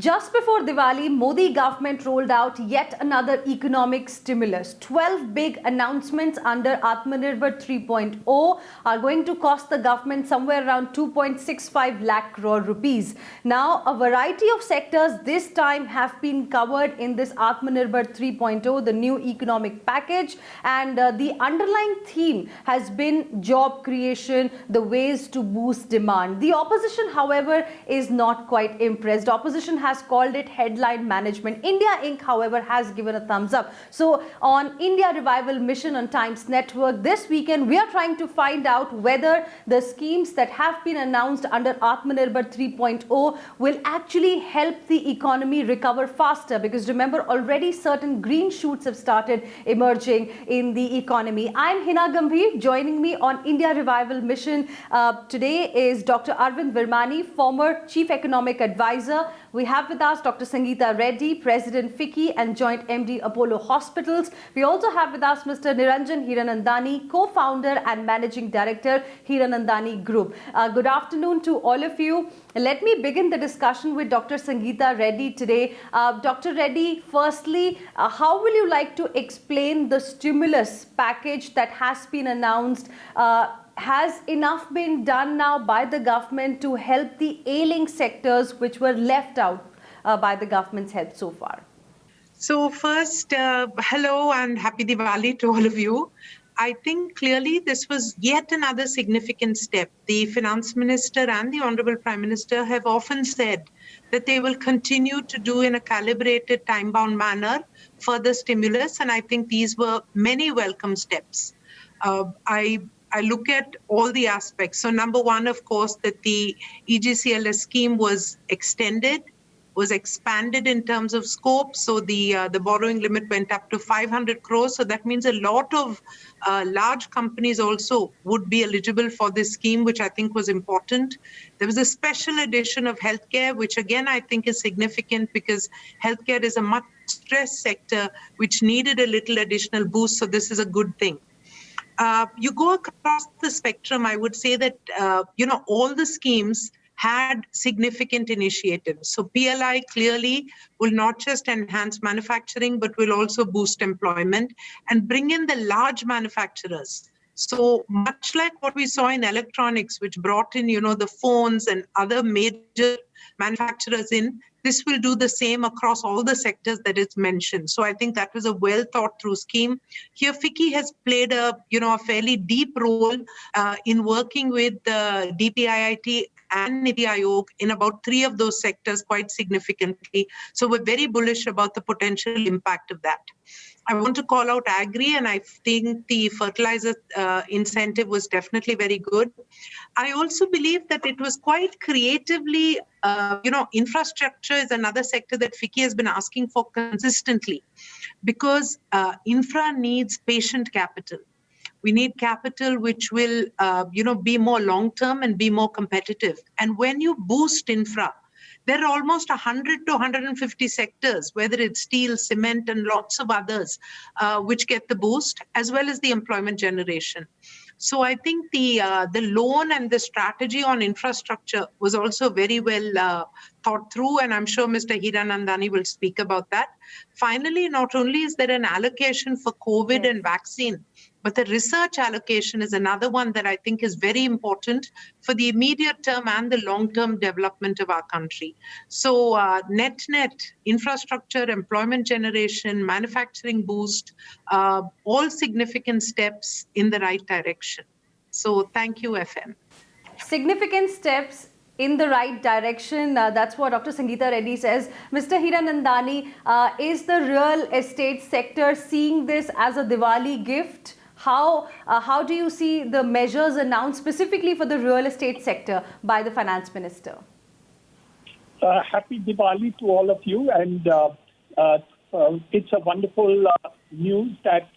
Just before Diwali, Modi government rolled out yet another economic stimulus. 12 big announcements under Atmanirbhar 3.0 are going to cost the government somewhere around 2.65 lakh crore rupees. Now, a variety of sectors this time have been covered in this Atmanirbhar 3.0, the new economic package, and the underlying theme has been job creation, the ways to boost demand. The opposition, however, is not quite impressed. Opposition has called it headline management. India Inc., however, has given a thumbs up. So on India Revival Mission on Times Network this weekend, we are trying to find out whether the schemes that have been announced under Atmanirbhar 3.0 will actually help the economy recover faster, because remember, already certain green shoots have started emerging in the economy. I'm Heena Gambhir. Joining me on India Revival Mission today is Dr. Arvind Virmani, former Chief Economic Advisor. We have with us Dr. Sangita Reddy, President FICCI and Joint MD Apollo Hospitals. We also have with us Mr. Niranjan Hiranandani, co-founder and Managing Director, Hiranandani Group. Good afternoon to all of you. Let me begin the discussion with Dr. Sangita Reddy today. Dr. Reddy, firstly, how will you like to explain the stimulus package that has been announced? Has enough been done now by the government to help the ailing sectors which were left out by the government's help so far? So first, hello and happy Diwali to all of you. I think clearly this was yet another significant step. The Finance Minister and the Honorable Prime Minister have often said that they will continue to do in a calibrated, time-bound manner further stimulus, and I think these were many welcome steps. I look at all the aspects. So number one, of course, that the EGCLS scheme was extended, was expanded in terms of scope. So the borrowing limit went up to 500 crores. So that means a lot of large companies also would be eligible for this scheme, which I think was important. There was a special edition of healthcare, which again, I think is significant because healthcare is a much stressed sector, which needed a little additional boost. So this is a good thing. You go across the spectrum, I would say that, all the schemes had significant initiatives. So PLI clearly will not just enhance manufacturing, but will also boost employment and bring in the large manufacturers. So much like what we saw in electronics, which brought in, the phones and other major manufacturers in, this will do the same across all the sectors that it's mentioned. So I think that was a well thought through scheme. Here, FICCI has played a fairly deep role in working with the DPIIT and Niti Aayog in about 3 of those sectors quite significantly. So we're very bullish about the potential impact of that. I want to call out agri, and I think the fertilizer incentive was definitely very good. I also believe that it was quite creatively, infrastructure is another sector that FICCI has been asking for consistently, because infra needs patient capital. We need capital which will, be more long-term and be more competitive. And when you boost infra, there are almost 100 to 150 sectors, whether it's steel, cement, and lots of others, which get the boost, as well as the employment generation. So I think the loan and the strategy on infrastructure was also very well thought through, and I'm sure Mr. Hiranandani will speak about that. Finally, not only is there an allocation for COVID and vaccine, but the research allocation is another one that I think is very important for the immediate term and the long-term development of our country. So net, infrastructure, employment generation, manufacturing boost, all significant steps in the right direction. So thank you, FM. Significant steps in the right direction. That's what Dr. Sangita Reddy says. Mr. Hiranandani, is the real estate sector seeing this as a Diwali gift? How do you see the measures announced specifically for the real estate sector by the Finance Minister? Happy Diwali to all of you. And it's a wonderful news that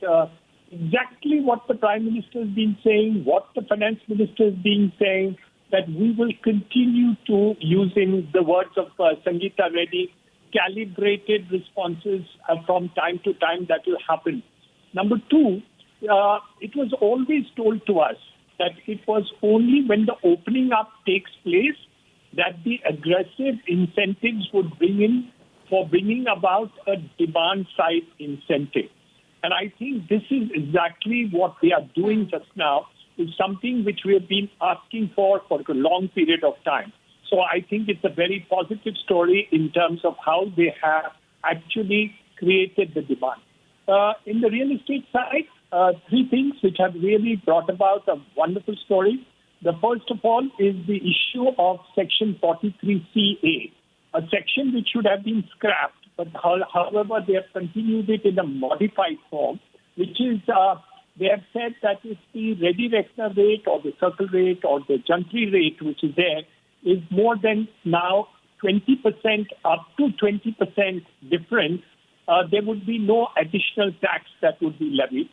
exactly what the Prime Minister has been saying, what the Finance Minister has been saying, that we will continue to, using the words of Sangita Reddy, calibrated responses from time to time that will happen. Number 2, it was always told to us that it was only when the opening up takes place that the aggressive incentives would bringing about a demand-side incentive. And I think this is exactly what they are doing just now, is something which we have been asking for a long period of time. So I think it's a very positive story in terms of how they have actually created the demand. In the real estate side, three things which have really brought about a wonderful story. The first of all is the issue of Section 43CA, a section which should have been scrapped, but however, they have continued it in a modified form, which is they have said that if the ready reckoner rate or the circle rate or the Jantri rate, which is there, is more than now 20% up to 20% difference, there would be no additional tax that would be levied.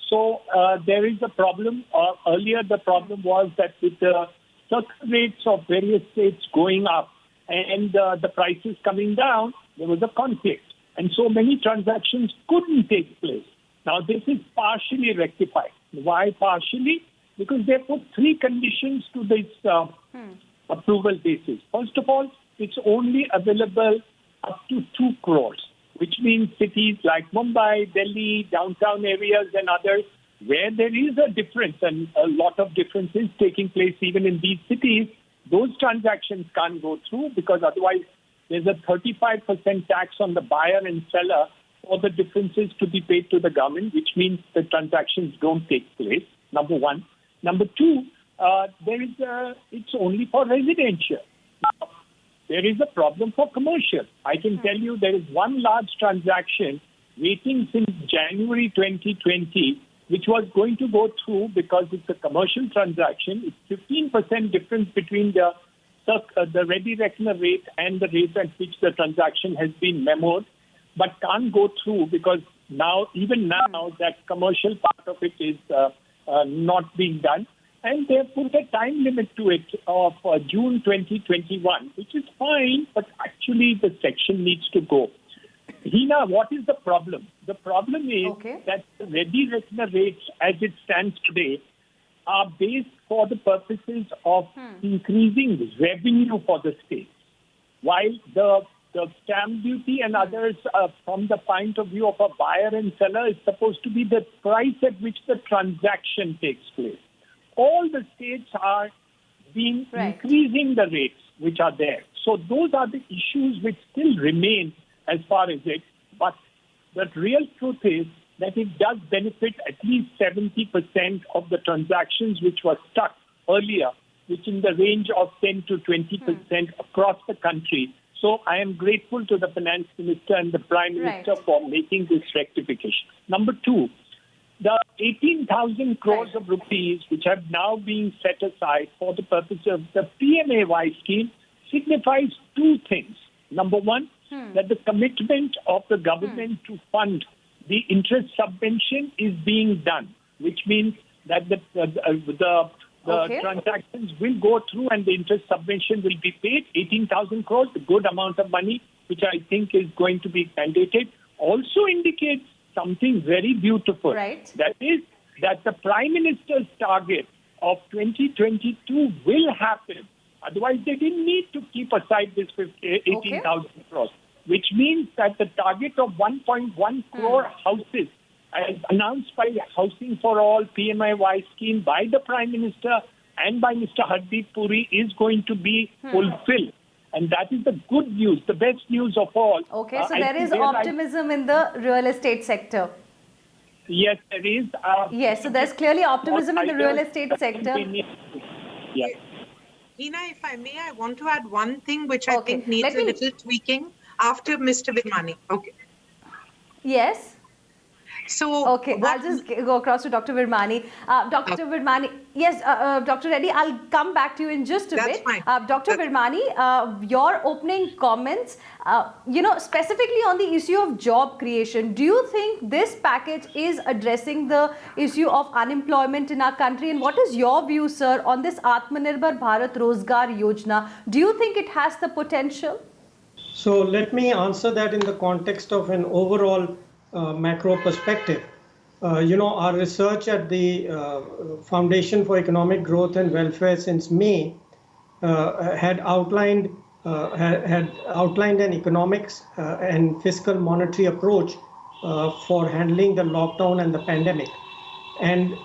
So there is a problem. Earlier, the problem was that with the circle rates of various states going up and the prices coming down, there was a conflict. And so many transactions couldn't take place. Now, this is partially rectified. Why partially? Because they put three conditions to this approval basis. First of all, it's only available up to 2 crores, which means cities like Mumbai, Delhi, downtown areas and others, where there is a difference and a lot of differences taking place even in these cities, those transactions can't go through because otherwise there's a 35% tax on the buyer and seller for the differences to be paid to the government, which means the transactions don't take place, number one. Number two, it's only for residential. Now, there is a problem for commercial. I can tell you there is one large transaction waiting since January 2020, which was going to go through because it's a commercial transaction. It's 15% difference between the ready reckoner rate and the rate at which the transaction has been memoed, but can't go through because even now, that commercial part of it is not being done. And they have put a time limit to it of June 2021, which is fine, but actually the section needs to go. Heena, what is the problem? The problem is that the ready reckoner rates as it stands today are based for the purposes of increasing revenue for the state, while the stamp duty and others from the point of view of a buyer and seller is supposed to be the price at which the transaction takes place. All the states are increasing the rates which are there. So those are the issues which still remain as far as it. But the real truth is that it does benefit at least 70% of the transactions which were stuck earlier, which in the range of 10 to 20% across the country. So I am grateful to the Finance Minister and the Prime Minister for making this rectification. Number two, the 18,000 crores of rupees which have now been set aside for the purpose of the PMAY scheme signifies two things. Number one, that the commitment of the government to fund the interest subvention is being done, which means that the transactions will go through and the interest subvention will be paid. 18,000 crores, a good amount of money, which I think is going to be mandated, also indicates something very beautiful. That is that the Prime Minister's target of 2022 will happen. Otherwise, they didn't need to keep aside this 18,000 crores, which means that the target of 1.1 crore houses, as announced by Housing for All PMAY scheme by the Prime Minister and by Mr. Hardeep Puri, is going to be fulfilled. And that is the good news, the best news of all. Okay, so there is optimism in the real estate sector. Yes, there is. Yes, so there's clearly optimism in the real estate sector. Yeah. Heena, if I may, I want to add one thing which I think needs a little tweaking after Mr. Virmani. Okay. Yes. So, I'll just go across to Dr. Virmani. Dr. Virmani, yes, Dr. Reddy, I'll come back to you in just a bit. Fine. Dr. Virmani, your opening comments, specifically on the issue of job creation. Do you think this package is addressing the issue of unemployment in our country? And what is your view, sir, on this Atmanirbhar Bharat Rozgar Yojana? Do you think it has the potential? So let me answer that in the context of an overall macro perspective. Our research at the Foundation for Economic Growth and Welfare since May had outlined an economics and fiscal monetary approach for handling the lockdown and the pandemic. And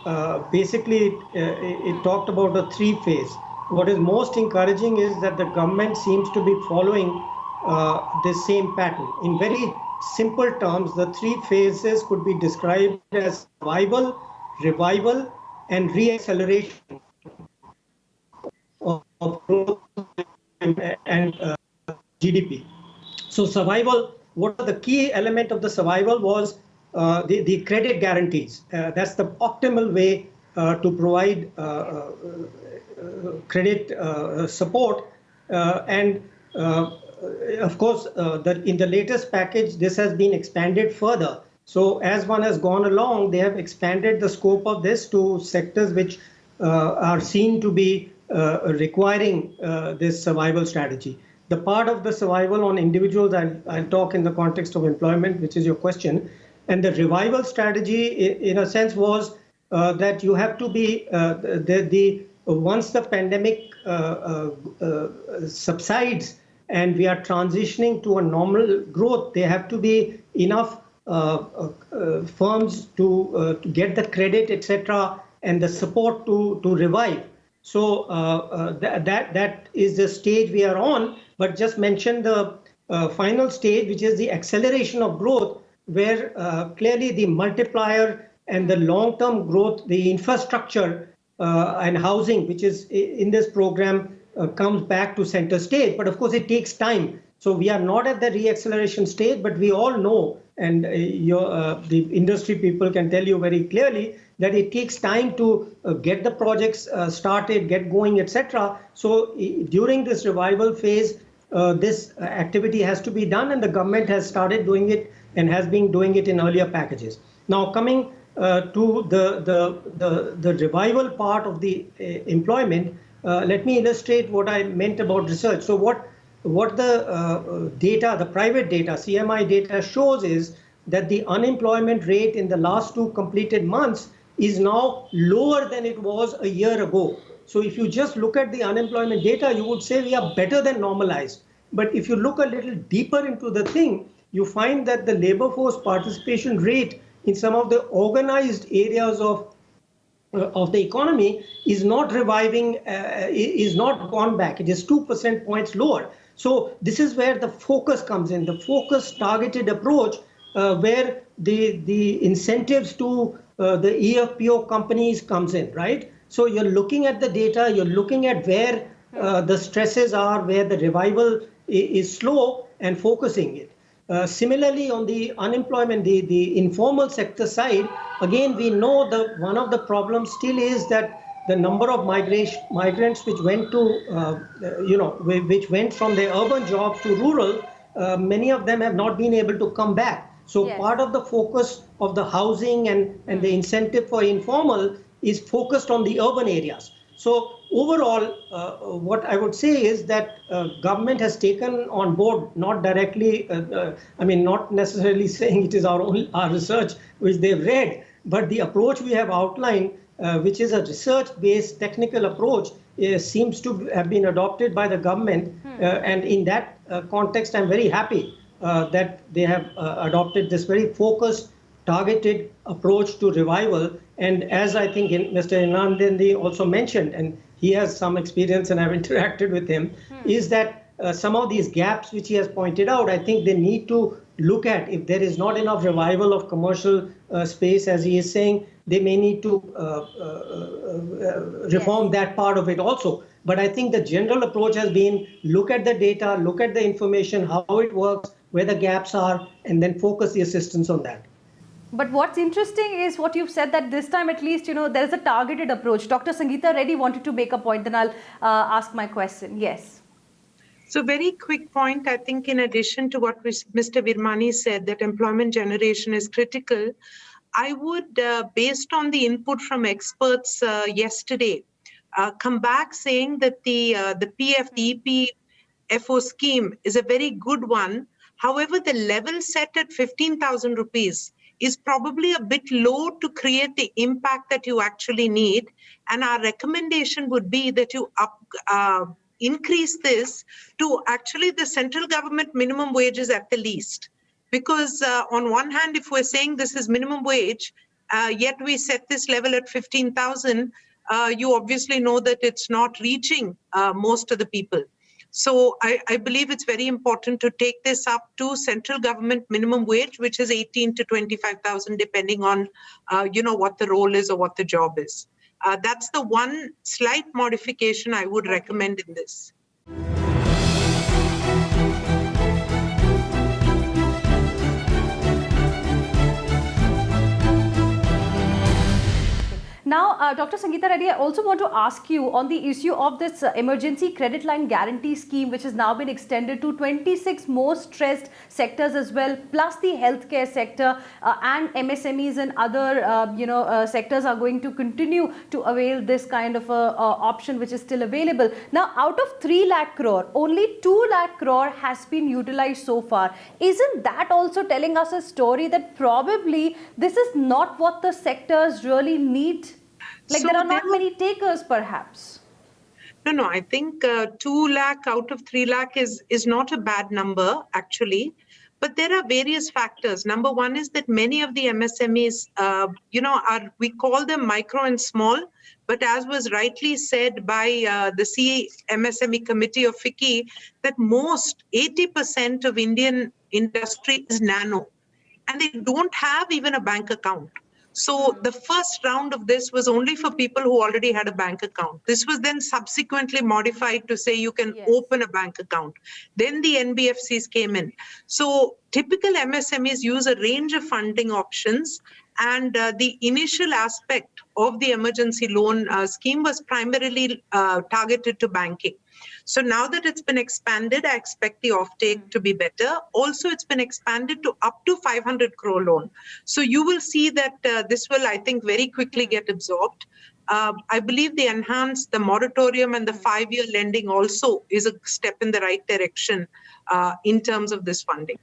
basically, it talked about a three-phase. What is most encouraging is that the government seems to be following this same pattern. In very simple terms, the three phases could be described as survival, revival, and re-acceleration of growth and GDP. So survival, what are the key element of the survival was the credit guarantees. That's the optimal way to provide credit support. And of course, in the latest package, this has been expanded further. So as one has gone along, they have expanded the scope of this to sectors which are seen to be requiring this survival strategy. The part of the survival on individuals, I'll talk in the context of employment, which is your question. And the revival strategy, in a sense, was that you have to be, once the pandemic subsides and we are transitioning to a normal growth, there have to be enough firms to get the credit, etc., and the support to revive. So that is the stage we are on, but just mention the final stage, which is the acceleration of growth, where clearly the multiplier and the long-term growth, the infrastructure and housing, which is in this program, comes back to center stage. But of course, it takes time. So we are not at the re-acceleration stage, but we all know, and the industry people can tell you very clearly, that it takes time to get the projects started, get going, etc. So during this revival phase, this activity has to be done, and the government has started doing it and has been doing it in earlier packages. Now coming to the revival part of the employment, let me illustrate what I meant about research. So what the data, the private data, CMI data shows is that the unemployment rate in the last 2 completed months is now lower than it was a year ago. So if you just look at the unemployment data, you would say we are better than normalized. But if you look a little deeper into the thing, you find that the labor force participation rate in some of the organized areas of the economy is not reviving, is not gone back. It is 2 percentage points lower. So this is where the focus comes in, the focus targeted approach, where the incentives to the EFPO companies comes in, right? So you're looking at the data, you're looking at where the stresses are, where the revival is slow, and focusing it. Similarly, on the unemployment, the informal sector side, again, we know that one of the problems still is that the number of migrants which went to, which went from their urban jobs to rural, many of them have not been able to come back. So yes, part of the focus of the housing and the incentive for informal is focused on the urban areas. So overall, what I would say is that government has taken on board, not directly, not necessarily saying it is our research which they've read, but the approach we have outlined, which is a research-based technical approach, seems to have been adopted by the government. And in that context, I'm very happy that they have adopted this very focused, targeted approach to revival. And as I think Mr. Hiranandani also mentioned, and he has some experience and I've interacted with him, is that some of these gaps which he has pointed out, I think they need to look at. If there is not enough revival of commercial space, as he is saying, they may need to reform that part of it also. But I think the general approach has been look at the data, look at the information, how it works, where the gaps are, and then focus the assistance on that. But what's interesting is what you've said, that this time at least, there's a targeted approach. Dr. Sangita Reddy wanted to make a point, then I'll ask my question. Yes. So very quick point, I think in addition to what Mr. Virmani said, that employment generation is critical, I would, based on the input from experts yesterday, come back saying that the PF, the EPFO scheme is a very good one. However, the level set at 15,000 rupees is probably a bit low to create the impact that you actually need. And our recommendation would be that you increase this to actually the central government minimum wages at the least. Because on one hand, if we're saying this is minimum wage, yet we set this level at 15,000, you obviously know that it's not reaching most of the people. So I believe it's very important to take this up to central government minimum wage, which is 18 to 25,000, depending on, what the role is or what the job is. That's the one slight modification I would recommend in this. Now, Dr. Sangita Reddy, I also want to ask you on the issue of this emergency credit line guarantee scheme, which has now been extended to 26 more stressed sectors as well, plus the healthcare sector and MSMEs and other, sectors are going to continue to avail this kind of option, which is still available. Now, out of 3 lakh crore, only 2 lakh crore has been utilized so far. Isn't that also telling us a story that probably this is not what the sectors really need? Like, so there are not many takers, perhaps. No, I think 2 lakh out of 3 lakh is not a bad number, actually. But there are various factors. Number one is that many of the MSMEs, we call them micro and small. But as was rightly said by the CMSME committee of FICCI, that 80% of Indian industry is nano. And they don't have even a bank account. So the first round of this was only for people who already had a bank account. This was then subsequently modified to say you can open a bank account. Then the NBFCs came in. So typical MSMEs use a range of funding options, and the initial aspect of the emergency loan scheme was primarily targeted to banking. So now that it's been expanded, I expect the offtake to be better. Also, it's been expanded to up to 500 crore loan. So you will see that this will, I think, very quickly get absorbed. I believe the moratorium and the 5-year lending also is a step in the right direction in terms of this funding.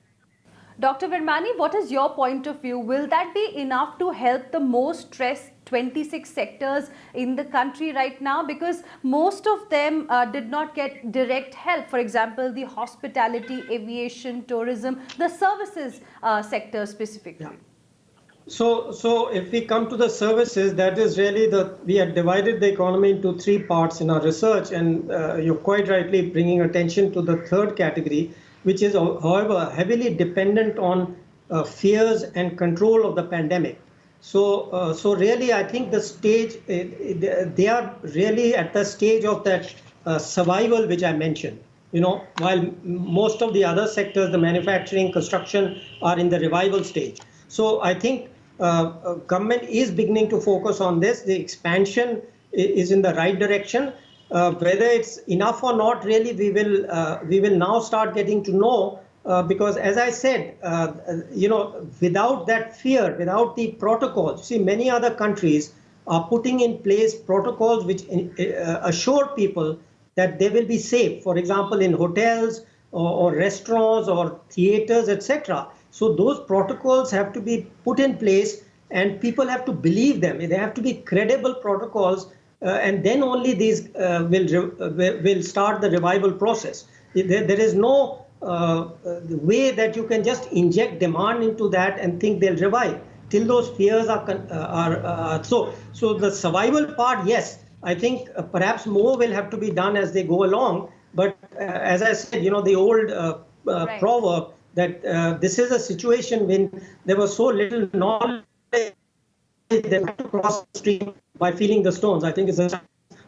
Dr. Virmani, what is your point of view? Will that be enough to help the most stressed 26 sectors in the country right now? Because most of them did not get direct help. For example, the hospitality, aviation, tourism, the services sector specifically. Yeah. So if we come to the services, that is really we have divided the economy into 3 parts in our research, and you're quite rightly bringing attention to the third category, which is, however, heavily dependent on fears and control of the pandemic. So really, I think the stage, they are really at the stage of that survival, which I mentioned. While most of the other sectors, the manufacturing, construction, are in the revival stage. So I think government is beginning to focus on this. The expansion is in the right direction. Whether it's enough or not, really, we will now start getting to know, because as I said, without that fear, without the protocols, see, many other countries are putting in place protocols which assure people that they will be safe. For example, in hotels or restaurants or theaters, etc. So those protocols have to be put in place, and people have to believe them. They have to be credible protocols. And then only these will start the revival process. There is no way that you can just inject demand into that and think they'll revive till those fears are so the survival part. Yes, I think perhaps more will have to be done as they go along. But as I said, the old proverb that this is a situation when there was so little knowledge they had to cross the stream by feeling the stones. I think it's an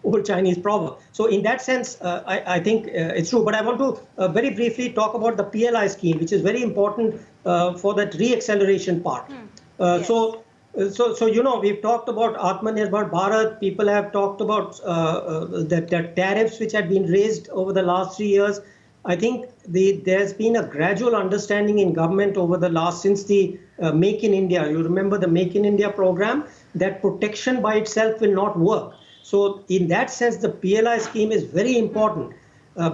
old Chinese proverb. So in that sense, I think it's true. But I want to very briefly talk about the PLI scheme, which is very important for that re-acceleration part. Yes. So we've talked about Atmanirbhar Bharat. People have talked about the tariffs which had been raised over the last 3 years. I think there's been a gradual understanding in government since the Make in India. You remember the Make in India program? That protection by itself will not work. So in that sense, the PLI scheme is very important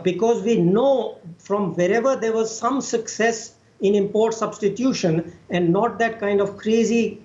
because we know from wherever there was some success in import substitution and not that kind of crazy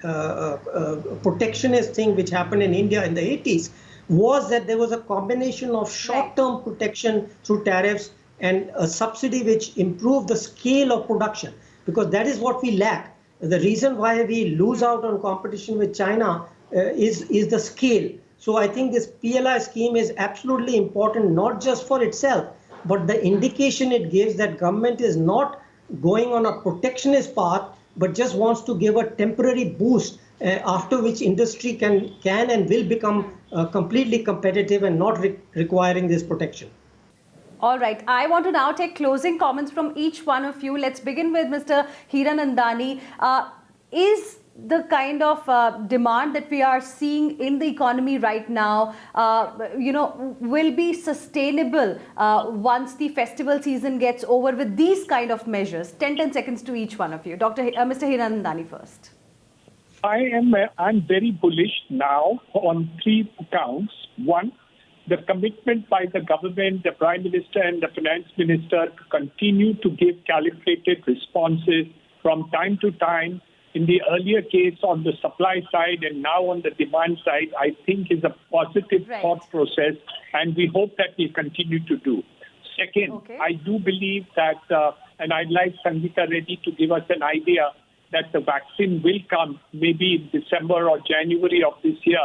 protectionist thing which happened in India in the 80s. was that there was a combination of short-term protection through tariffs and a subsidy which improved the scale of production, because that is what we lack. The reason why we lose out on competition with China is the scale. So I think this PLI scheme is absolutely important, not just for itself, but the indication it gives that government is not going on a protectionist path, but just wants to give a temporary boost, after which industry can and will become completely competitive and not requiring this protection. All right. I want to now take closing comments from each one of you. Let's begin with Mr. Hiranandani. Is the kind of demand that we are seeing in the economy right now, will be sustainable once the festival season gets over with these kind of measures? 10 seconds to each one of you. Mr. Hiranandani first. I'm very bullish now on 3 counts. One, the commitment by the government, the Prime Minister and the Finance Minister to continue to give calibrated responses from time to time. In the earlier case on the supply side and now on the demand side, I think is a positive thought process, and we hope that we continue to do. Second, I do believe that, and I'd like Sangita Reddy to give us an idea that the vaccine will come maybe in December or January of this year,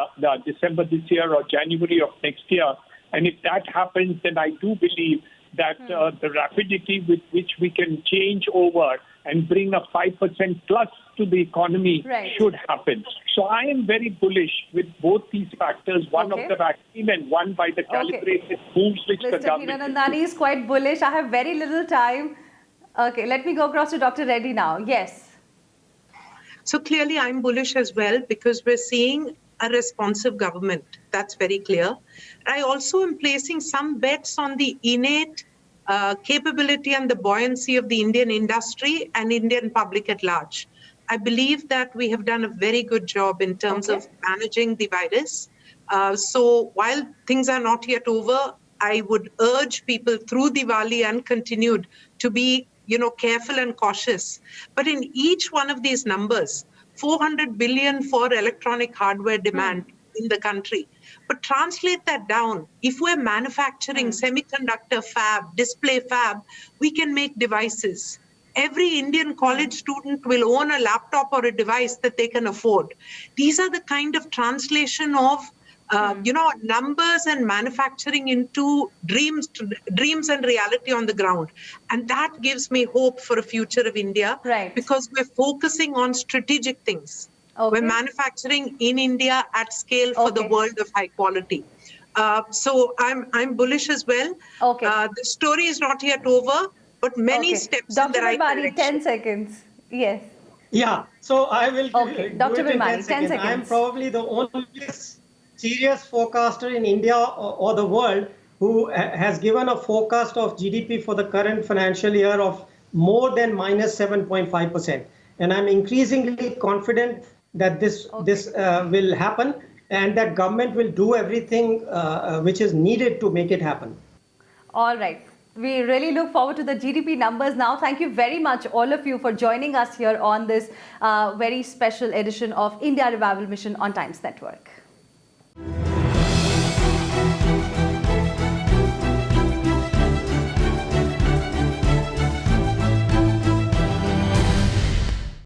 December this year or January of next year. And if that happens, then I do believe that the rapidity with which we can change over and bring a 5% plus to the economy should happen. So I am very bullish with both these factors, one of the vaccine and one by the calibrated moves which the government... Mr. Hiranandani is quite bullish. I have very little time. Okay, let me go across to Dr. Reddy now. Yes. So clearly I'm bullish as well, because we're seeing a responsive government. That's very clear. I also am placing some bets on the innate capability and the buoyancy of the Indian industry and Indian public at large. I believe that we have done a very good job in terms of managing the virus. So while things are not yet over, I would urge people through Diwali and continued to be careful and cautious. But in each one of these numbers, 400 billion for electronic hardware demand in the country. But translate that down. If we're manufacturing semiconductor fab, display fab, we can make devices. Every Indian college student will own a laptop or a device that they can afford. These are the kind of translation of numbers and manufacturing into dreams and reality on the ground. And that gives me hope for a future of India, because we're focusing on strategic things. We're manufacturing in India at scale for the world of high quality. So I'm bullish as well. The story is not yet over, but many steps in the right direction. Dr. Virmani, 10 seconds. Yes. Yeah, so I will Dr. Virmani, 10 seconds. I'm probably the only serious forecaster in India or the world who has given a forecast of GDP for the current financial year of more than minus 7.5%. And I'm increasingly confident that this will happen, and that government will do everything which is needed to make it happen. All right. We really look forward to the GDP numbers now. Thank you very much, all of you, for joining us here on this very special edition of India Revival Mission on Times Network.